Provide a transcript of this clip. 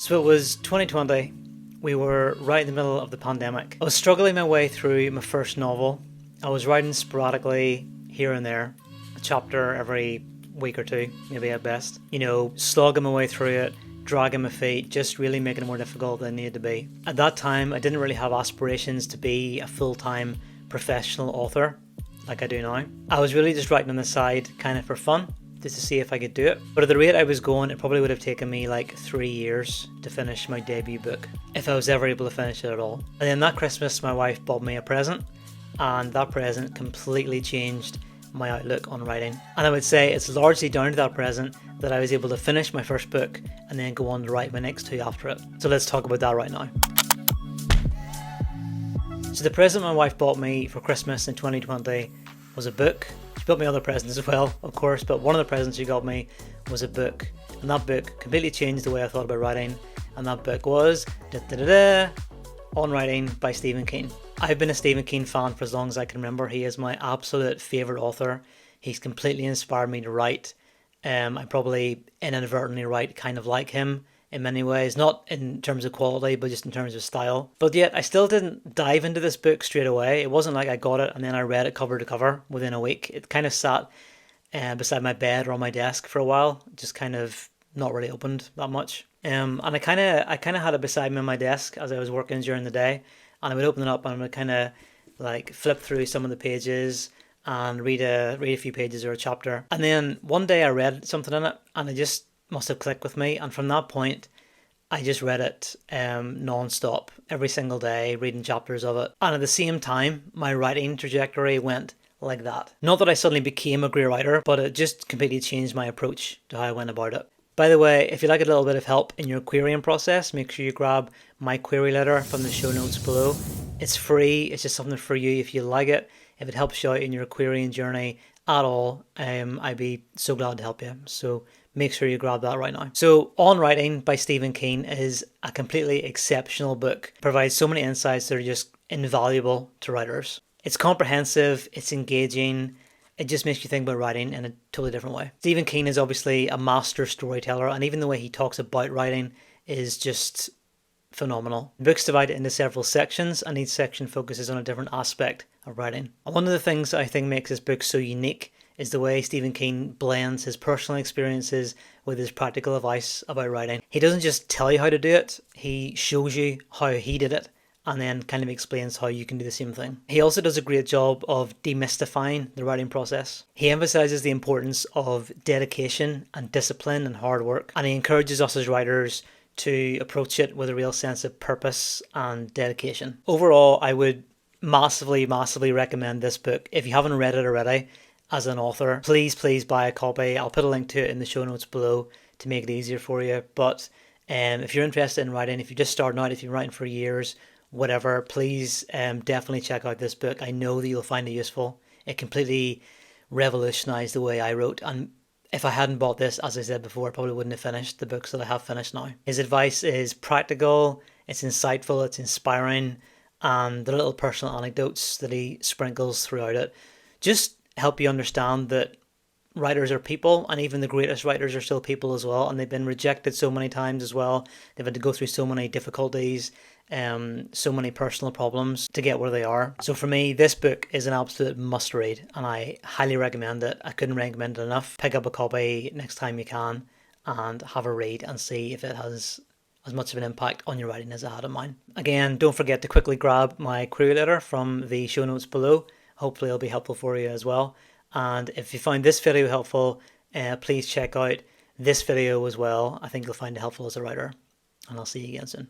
So it was 2020. We were right in the middle of the pandemic. I was struggling my way through my first novel. I was writing sporadically here and there, a chapter every week or two, maybe at best. Slogging my way through it, dragging my feet, just really making it more difficult than it needed to be. At that time, I didn't really have aspirations to be a full-time professional author like I do now. I was really just writing on the side, kind of for fun, just to see if I could do it. But at the rate I was going, it probably would have taken me like 3 years to finish my debut book, if I was ever able to finish it at all. And then that Christmas, my wife bought me a present, and that present completely changed my outlook on writing. And I would say it's largely down to that present that I was able to finish my first book and then go on to write my next two after it. So let's talk about that right now. So the present my wife bought me for Christmas in 2020 was a book. She bought me other presents as well, of course, but one of the presents she got me was a book. And that book completely changed the way I thought about writing. And that book was On Writing by Stephen King. I've been a Stephen King fan for as long as I can remember. He is my absolute favourite author. He's completely inspired me to write. I probably inadvertently write kind of like him in many ways, not in terms of quality, but just in terms of style. But yet I still didn't dive into this book straight away. It wasn't like I got it and then I read it cover to cover within a week. It kind of sat beside my bed or on my desk for a while, just kind of not really opened that much. And I kind of had it beside me on my desk as I was working during the day, and I would open it up and I would kind of like flip through some of the pages and read a few pages or a chapter. And then one day I read something in it and it just must have clicked with me. And from that point, I just read it non-stop every single day, reading chapters of it. And at the same time, my writing trajectory went like that. Not that I suddenly became a great writer, but it just completely changed my approach to how I went about it. By the way, if you'd like a little bit of help in your querying process, make sure you grab my query letter from the show notes below. It's free. It's just something for you if you like it. If it helps you out in your querying journey at all, I'd be so glad to help you. So make sure you grab that right now. So On Writing by Stephen King is a completely exceptional book. It provides so many insights that are just invaluable to writers. It's comprehensive, it's engaging, it just makes you think about writing in a totally different way. Stephen King is obviously a master storyteller, and even the way he talks about writing is just phenomenal. The book's divided into several sections, and each section focuses on a different aspect of writing. And one of the things I think makes this book so unique is the way Stephen King blends his personal experiences with his practical advice about writing. He doesn't just tell you how to do it, he shows you how he did it, and then kind of explains how you can do the same thing. He also does a great job of demystifying the writing process. He emphasizes the importance of dedication and discipline and hard work, and he encourages us as writers to approach it with a real sense of purpose and dedication. Overall, I would massively recommend this book. If you haven't read it already as an author, please buy a copy. I'll put a link to it in the show notes below to make it easier for you. But if you're interested in writing, if you're just starting out, if you're writing for years, whatever, please definitely check out this book. I know that you'll find it useful. It completely revolutionized the way I wrote, and if I hadn't bought this, as I said before, I probably wouldn't have finished the books that I have finished now. His advice is practical, it's insightful, it's inspiring, and the little personal anecdotes that he sprinkles throughout it just help you understand that writers are people, and even the greatest writers are still people as well, and they've been rejected so many times as well. They've had to go through so many difficulties, so many personal problems to get where they are. So for me, this book is an absolute must read, and I highly recommend it. I couldn't recommend it enough. Pick up a copy next time you can and have a read and see if it has as much of an impact on your writing as it had on mine. Again, don't forget to quickly grab my query letter from the show notes below. Hopefully it'll be helpful for you as well. And if you find this video helpful, please check out this video as well. I think you'll find it helpful as a writer. And I'll see you again soon.